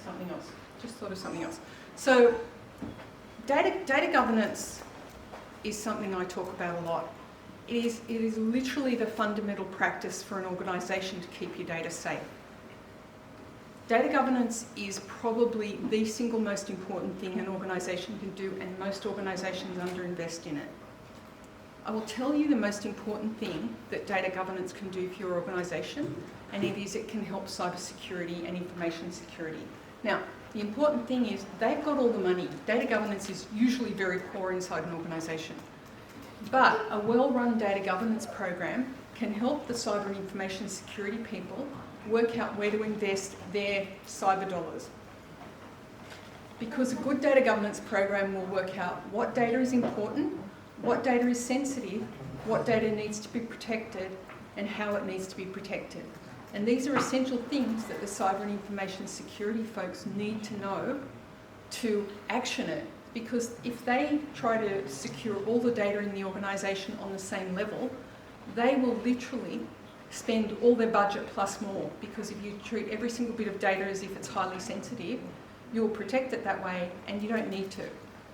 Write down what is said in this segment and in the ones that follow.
something else. Just thought of something else. So data governance is something I talk about a lot. It is literally the fundamental practice for an organisation to keep your data safe. Data governance is probably the single most important thing an organisation can do, and most organisations underinvest in it. I will tell you the most important thing that data governance can do for your organisation, and it is it can help cybersecurity and information security. Now, the important thing is they've got all the money. Data governance is usually very poor inside an organisation. But a well-run data governance program can help the cyber and information security people work out where to invest their cyber dollars. Because a good data governance program will work out what data is important, what data is sensitive, what data needs to be protected, and how it needs to be protected. And these are essential things that the cyber and information security folks need to know to action it. Because if they try to secure all the data in the organisation on the same level, they will literally spend all their budget plus more. Because if you treat every single bit of data as if it's highly sensitive, you'll protect it that way and you don't need to.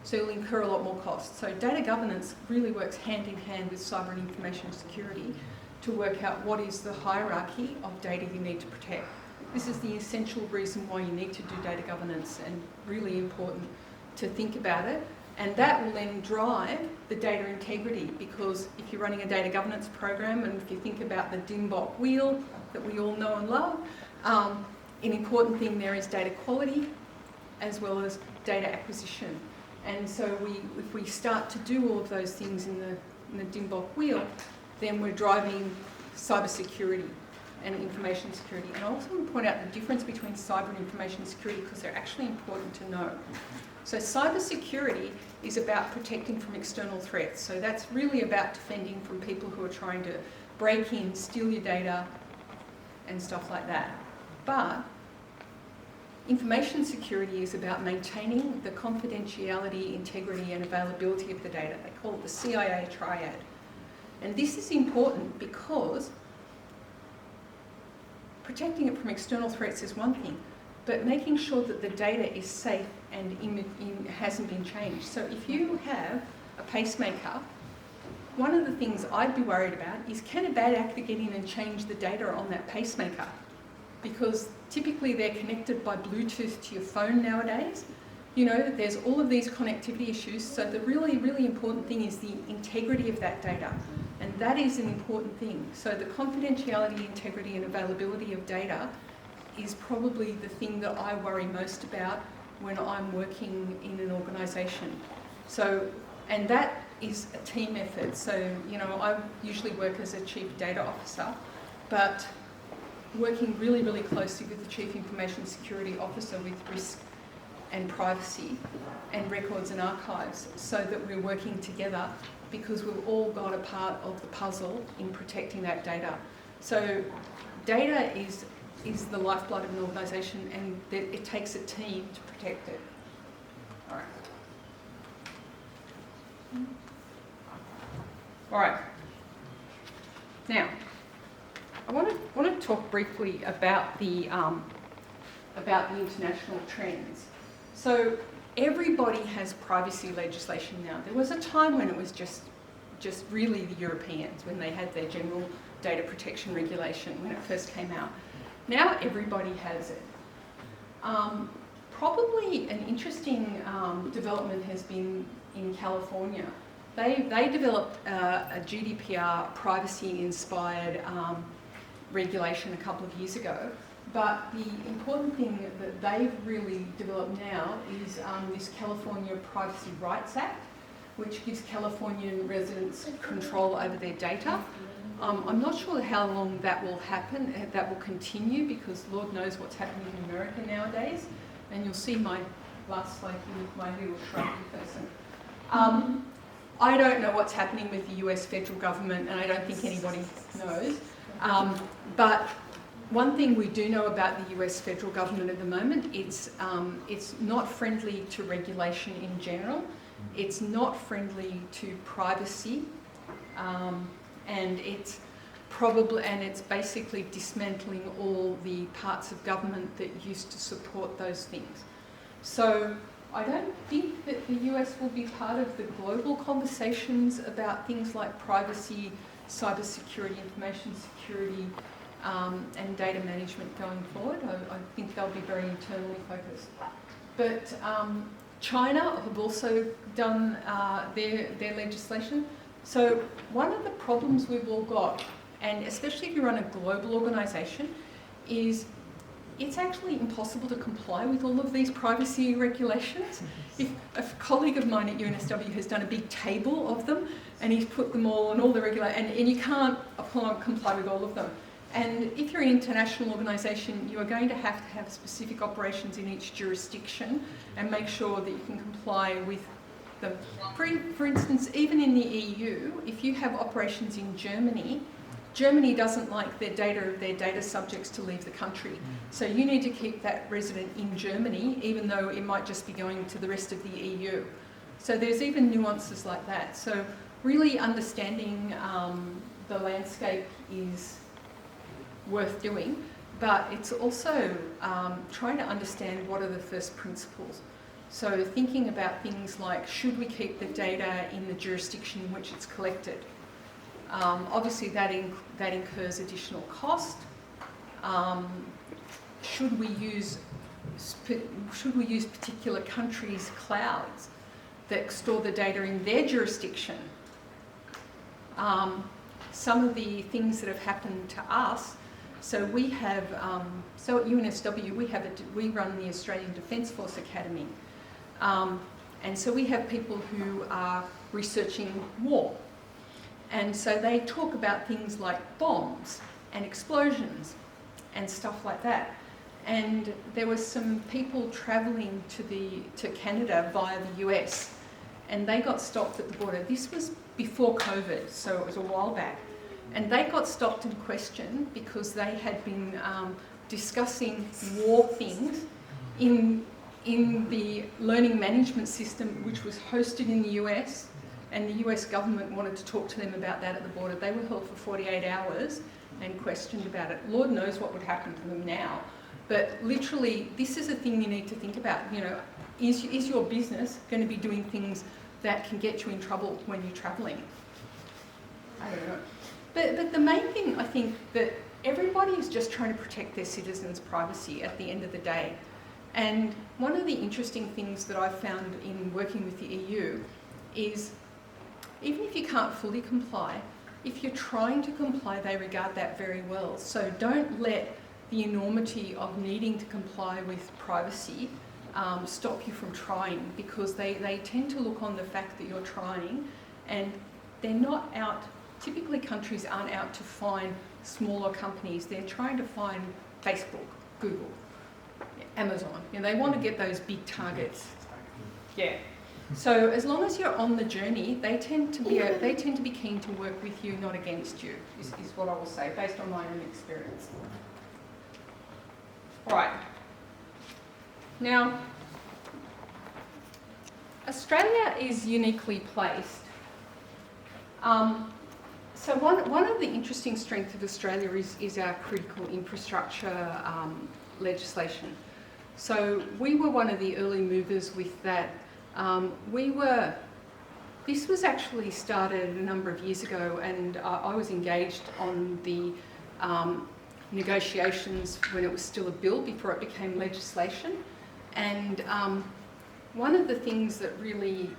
So you'll incur a lot more costs. So data governance really works hand in hand with cyber and information security to work out what is the hierarchy of data you need to protect. This is the essential reason why you need to do data governance, and really important to think about it. And that will then drive the data integrity, because if you're running a data governance program, and if you think about the DIMBOK wheel that we all know and love, an important thing there is data quality as well as data acquisition. And so if we start to do all of those things in the DIMBOK wheel, then we're driving cybersecurity and information security. And I also want to point out the difference between cyber and information security, because they're actually important to know. So cybersecurity is about protecting from external threats. So that's really about defending from people who are trying to break in, steal your data, and stuff like that. But information security is about maintaining the confidentiality, integrity, and availability of the data. They call it the CIA triad. And this is important because protecting it from external threats is one thing, but making sure that the data is safe and hasn't been changed. So if you have a pacemaker, one of the things I'd be worried about is, can a bad actor get in and change the data on that pacemaker? Because typically they're connected by Bluetooth to your phone nowadays. You know, there's all of these connectivity issues. So the really, really important thing is the integrity of that data. And that is an important thing. So the confidentiality, integrity, and availability of data is probably the thing that I worry most about when I'm working in an organisation. So, and that is a team effort. So, you know, I usually work as a chief data officer, but working really, really closely with the chief information security officer with risk and privacy and records and archives, so that we're working together, because we've all got a part of the puzzle in protecting that data. So data is the lifeblood of an organisation, and it takes a team to protect it. All right. All right. Now, I want to talk briefly about the international trends. So everybody has privacy legislation now. There was a time when it was just really the Europeans, when they had their general data protection regulation when it first came out. Now everybody has it. Probably an interesting development has been in California. They developed a GDPR privacy-inspired regulation a couple of years ago. But the important thing that they've really developed now is this California Privacy Rights Act, which gives Californian residents control over their data. I'm not sure how long that will happen, that will continue, because Lord knows what's happening in America nowadays. And you'll see my last slide here with my little shrubby person. I don't know what's happening with the US federal government, and I don't think anybody knows. But one thing we do know about the US federal government at the moment, it's not friendly to regulation in general. It's not friendly to privacy, and it's and it's basically dismantling all the parts of government that used to support those things. So I don't think that the US will be part of the global conversations about things like privacy, cybersecurity, information security, and data management going forward. I think they'll be very internally focused. But China have also done their legislation. So one of the problems we've all got, and especially if you run a global organisation, is it's actually impossible to comply with all of these privacy regulations. If a colleague of mine at UNSW has done a big table of them and he's put them all on all the and you can't comply with all of them. And if you're an international organisation, you are going to have specific operations in each jurisdiction and make sure that you can comply with them. For instance, even in the EU, if you have operations in Germany, Germany doesn't like their data subjects to leave the country. So you need to keep that resident in Germany, even though it might just be going to the rest of the EU. So there's even nuances like that. So really understanding the landscape is worth doing, but it's also trying to understand what are the first principles. So thinking about things like, should we keep the data in the jurisdiction in which it's collected? Obviously that incurs additional cost. Should we use particular countries' clouds that store the data in their jurisdiction? Some of the things that have happened to us, so we have, so at UNSW we run the Australian Defence Force Academy, and so we have people who are researching war. And so they talk about things like bombs and explosions and stuff like that. And there were some people travelling to Canada via the US, and they got stopped at the border. This was before COVID, so it was a while back. And they got stopped and questioned because they had been discussing war things in the learning management system, which was hosted in the US. And the US government wanted to talk to them about that at the border. They were held for 48 hours and questioned about it. Lord knows what would happen to them now. But literally, this is a thing you need to think about. You know, is your business going to be doing things that can get you in trouble when you're travelling? I don't know. But the main thing, I think, that everybody is just trying to protect their citizens' privacy at the end of the day. And one of the interesting things that I've found in working with the EU is, even if you can't fully comply, if you're trying to comply, they regard that very well. So don't let the enormity of needing to comply with privacy stop you from trying, because they tend to look on the fact that you're trying, and they're not out, typically countries aren't out to find smaller companies, they're trying to find Facebook, Google, Amazon. You know, they want to get those big targets. Yeah. So as long as you're on the journey, they tend to be keen to work with you, not against you, is what I will say, based on my own experience. Right. Now, Australia is uniquely placed. So one of the interesting strengths of Australia is our critical infrastructure legislation. So we were one of the early movers with that. This was actually started a number of years ago, and I was engaged on the negotiations when it was still a bill before it became legislation. And one of the things that really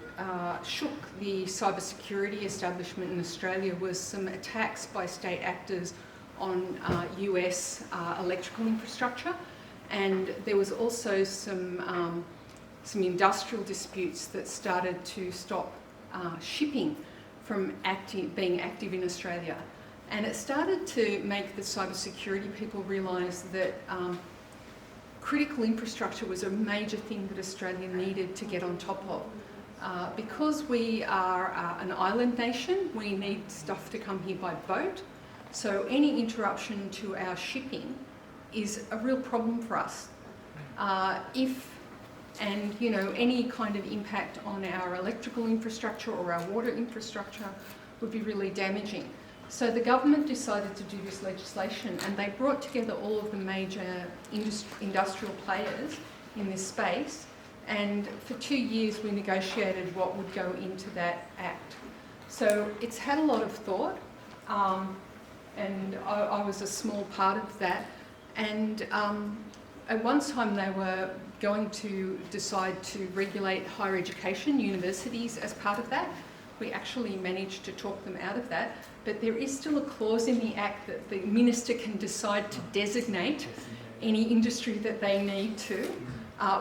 shook the cybersecurity establishment in Australia was some attacks by state actors on US electrical infrastructure, and there was also some industrial disputes that started to stop shipping from being active in Australia. And it started to make the cybersecurity people realise that critical infrastructure was a major thing that Australia needed to get on top of. Because we are an island nation, we need stuff to come here by boat. So any interruption to our shipping is a real problem for us. And you know, any kind of impact on our electrical infrastructure or our water infrastructure would be really damaging. So the government decided to do this legislation, and they brought together all of the major industrial players in this space, and for 2 years we negotiated what would go into that act. So it's had a lot of thought, and I was a small part of that. And at one time they were going to decide to regulate higher education, universities, as part of that. We actually managed to talk them out of that, but there is still a clause in the Act that the Minister can decide to designate any industry that they need to,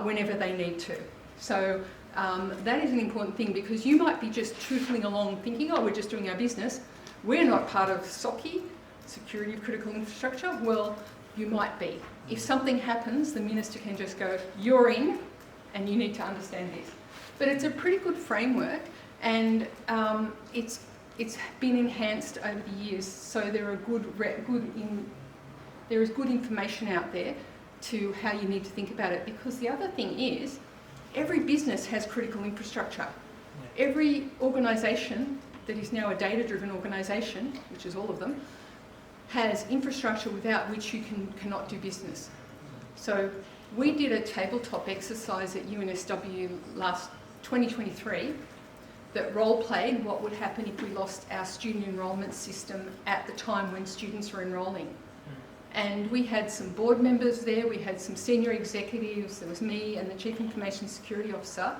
whenever they need to. So that is an important thing, because you might be just tootling along thinking, oh, we're just doing our business. We're not part of SOCI, Security of Critical Infrastructure. Well, you might be. If something happens, the Minister can just go, you're in, and you need to understand this. But it's a pretty good framework, and it's been enhanced over the years, so there is good information out there to how you need to think about it. Because the other thing is, every business has critical infrastructure. Every organisation that is now a data-driven organisation, which is all of them, has infrastructure without which you cannot do business. So we did a tabletop exercise at UNSW last 2023 that role-played what would happen if we lost our student enrolment system at the time when students were enrolling. And we had some board members there, we had some senior executives, there was me and the Chief Information Security Officer,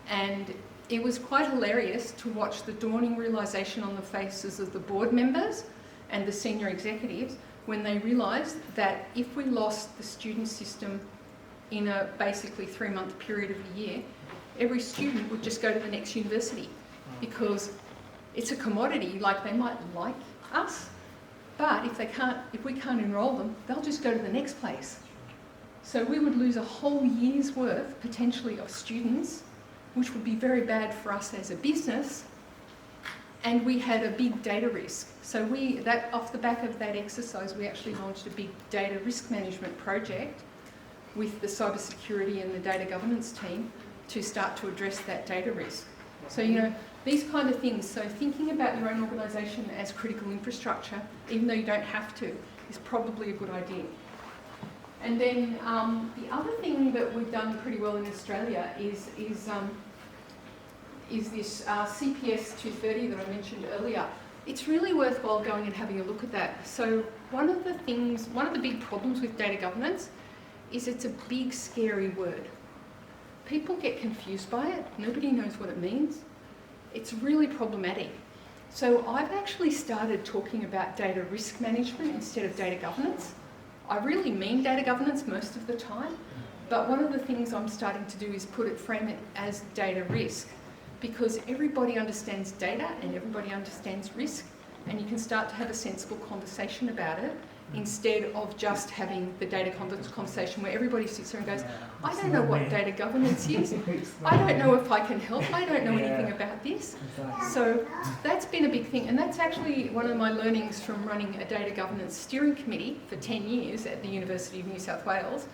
and it was quite hilarious to watch the dawning realisation on the faces of the board members and the senior executives when they realised that if we lost the student system in a basically 3-month period of the year, every student would just go to the next university, because it's a commodity. Like, they might like us, but if we can't enrol them, they'll just go to the next place. So we would lose a whole year's worth, potentially, of students, which would be very bad for us as a business, and we had a big data risk. So off the back of that exercise, we actually launched a big data risk management project with the cybersecurity and the data governance team to start to address that data risk. So, these kind of things. So thinking about your own organisation as critical infrastructure, even though you don't have to, is probably a good idea. And then the other thing that we've done pretty well in Australia is this CPS 230 that I mentioned earlier. It's really worthwhile going and having a look at that. So one of the big problems with data governance is it's a big, scary word. People get confused by it. Nobody knows what it means. It's really problematic. So I've actually started talking about data risk management instead of data governance. I really mean data governance most of the time, but one of the things I'm starting to do is frame it as data risk, because everybody understands data and everybody understands risk, and you can start to have a sensible conversation about it instead of just having the data conversation where everybody sits there and goes, I don't know what data governance is, I don't know if I can help, I don't know anything about this. So that's been a big thing, and that's actually one of my learnings from running a data governance steering committee for 10 years at the University of New South Wales.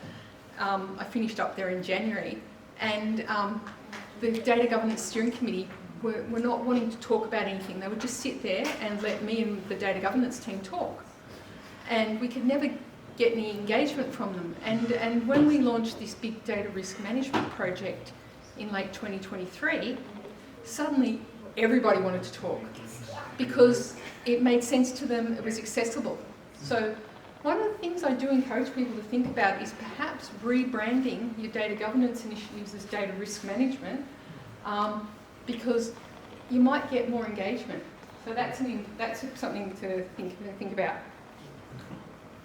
I finished up there in January, and the data governance steering committee were not wanting to talk about anything. They would just sit there and let me and the data governance team talk. And we could never get any engagement from them. And when we launched this big data risk management project in late 2023, suddenly everybody wanted to talk because it made sense to them, it was accessible. So one of the things I do encourage people to think about is perhaps rebranding your data governance initiatives as data risk management, because you might get more engagement. So that's something to think about.